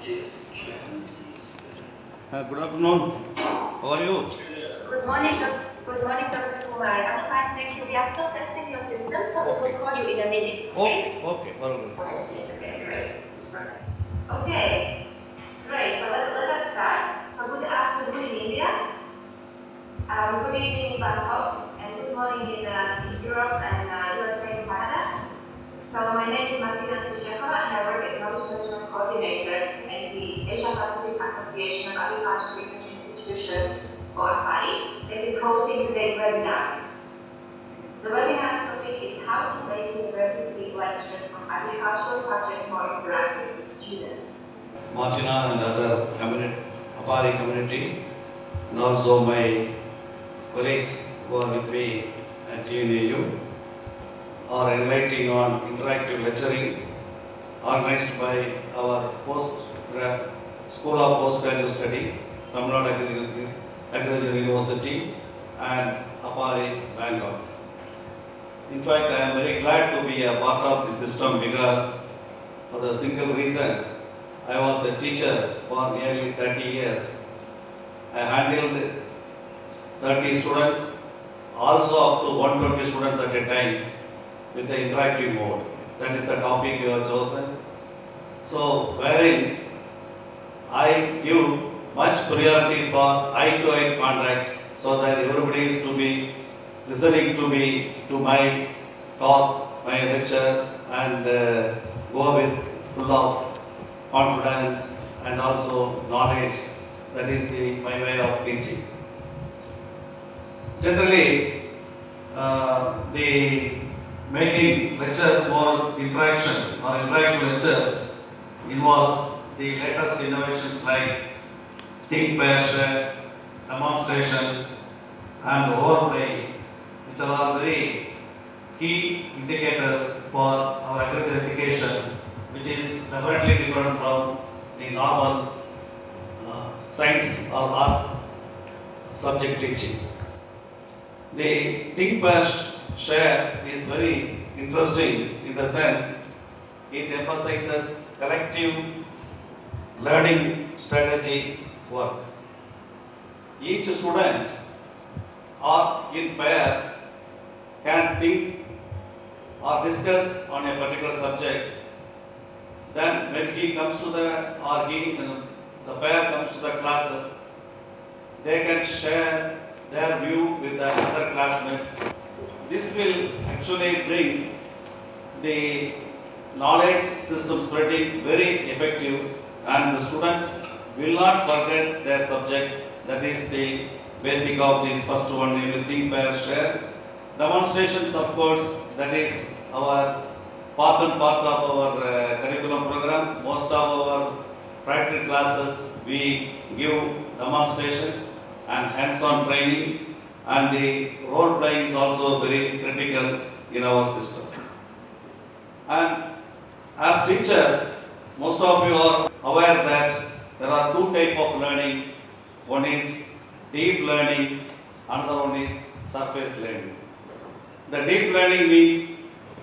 Good afternoon. How are you? Good morning, Good morning, Dr. Kumar. I'm fine, thank you. We are still testing your system, so we will call you in a minute. Okay, very good. Okay, great. Okay, great. So let us start. So good afternoon in India, good evening in Bangkok, and good morning in Europe and USA and Canada. So my name is Martina Kushekova, and I work as Knowledge Management Coordinator in the Asia Pacific Association of Agricultural Research Institutions, or APARI, that is hosting today's webinar. The webinar's topic is how to make university lectures on agricultural subjects more interactive with students. Martina and other APARI community, and also my colleagues who are with me at UNAU, are enlightening on interactive lecturing organized by our School of Postgraduate Studies, Tamil Nadu Agricultural University and APARI, Bangalore. In fact, I am very glad to be a part of this system because for the single reason, I was a teacher for nearly 30 years. I handled 30 students, also up to 120 students at a time with the interactive mode. That is the topic you have chosen. So, wherein I give much priority for eye-to-eye contact so that everybody is to be listening to me, to my talk, my lecture, and go with full of confidence and also knowledge. That is my way of teaching. Generally, the making lectures more interaction or interactive lectures involves the latest innovations like think, pair, share, demonstrations, and role play, which are very key indicators for our agricultural education, which is definitely different from the normal science or arts subject teaching. The think, pair, share is very interesting in the sense it emphasizes collective learning strategy work. Each student or in pair can think or discuss on a particular subject. Then when he comes to the pair comes to the classes, they can share their view with the other classmates. This will actually bring the knowledge system spreading very effective, and the students will not forget their subject. That is the basic of this first one, namely think, pair, share. Demonstrations, of course, that is our part of our curriculum program. Most of our practical classes we give demonstrations and hands-on training, and the role playing is also very critical in our system. And as teacher, most of you are aware that there are two types of learning. One is deep learning, another one is surface learning. The deep learning means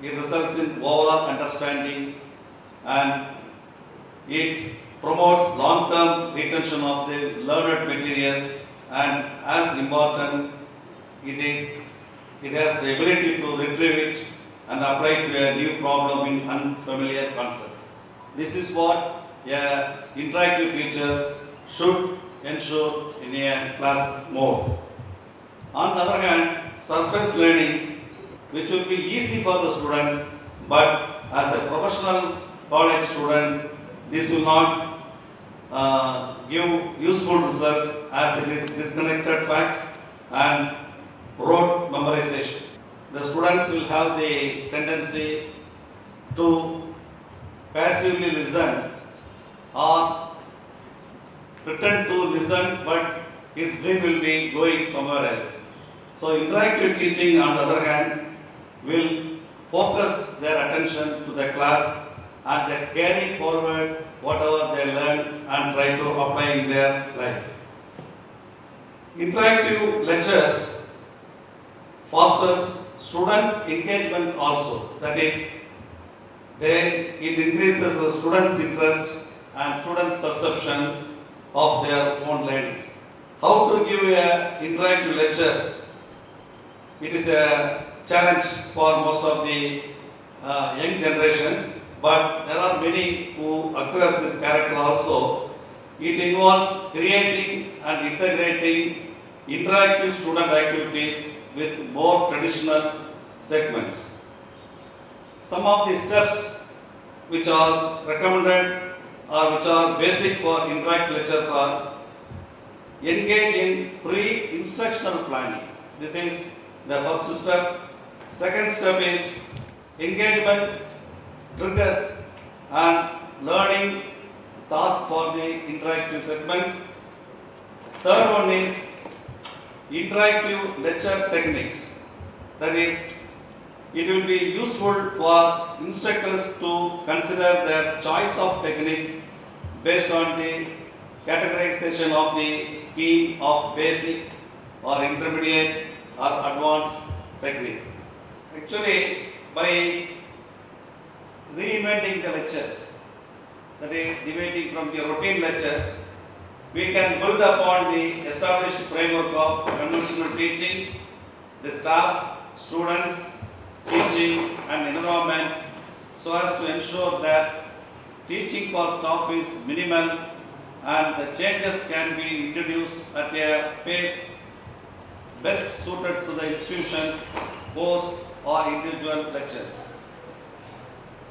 it results in overall understanding and it promotes long-term retention of the learned materials, and as important, it has the ability to retrieve it and apply to a new problem in unfamiliar concept. This is what an interactive teacher should ensure in a class mode. On the other hand, surface learning, which will be easy for the students, but as a professional college student, this will not give useful result as it is disconnected facts and rote memorization. The students will have the tendency to passively listen or pretend to listen, but his brain will be going somewhere else. So interactive teaching, on the other hand, will focus their attention to the class and they carry forward whatever they learn and try to apply in their life. Interactive lectures fosters students' engagement also. That is, it increases the students' interest and students' perception of their own learning. How to give interactive lectures? It is a challenge for most of the young generations, but there are many who acquire this character also. It involves creating and integrating interactive student activities with more traditional segments. Some of the steps which are recommended or which are basic for interactive lectures are: engage in pre-instructional planning. This is the first step. Second step is engagement, trigger and learning task for the interactive segments. Third one is interactive lecture techniques. That is, it will be useful for instructors to consider their choice of techniques based on the categorization of the scheme of basic or intermediate or advanced technique. Actually, by reinventing the lectures, that is deviating from the routine lectures, we can build upon the established framework of conventional teaching, the staff, students, teaching and environment, so as to ensure that teaching for staff is minimal and the changes can be introduced at a pace best suited to the institution's course or individual lectures.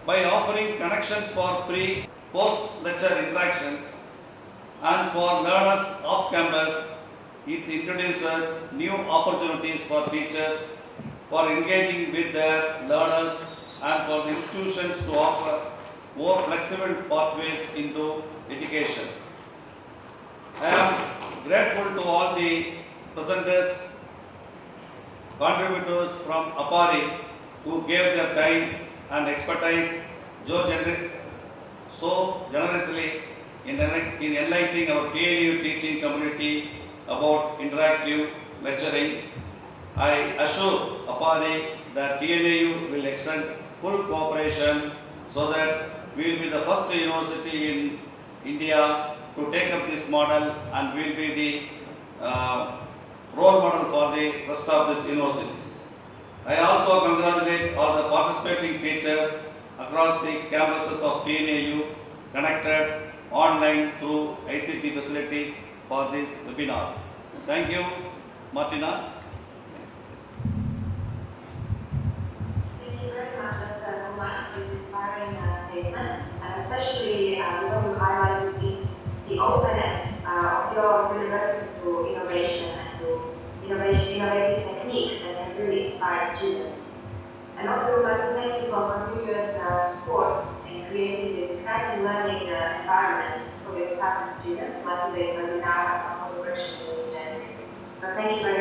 By offering connections for post-lecture interactions and for learners off campus, it introduces new opportunities for teachers for engaging with their learners and for the institutions to offer more flexible pathways into education. I am grateful to all the presenters, contributors from APARI who gave their time and expertise so generously in enlightening our TNU teaching community about interactive lecturing. I assure APARI that TNAU will extend full cooperation so that we will be the first university in India to take up this model and will be the role model for the rest of these universities. I also congratulate all the participating teachers across the campuses of TNAU connected online through ICT facilities for this webinar. Thank you, Martina. Thank you very much, Dr. Kumar, for these inspiring statements, and especially we want to highlight the openness of your university to innovation and to innovative techniques that really inspire students. And also, we'd like to thank you for continuous support in creating this exciting learning environment for your staff and students, like today's webinar and also the virtual in January. So thank you very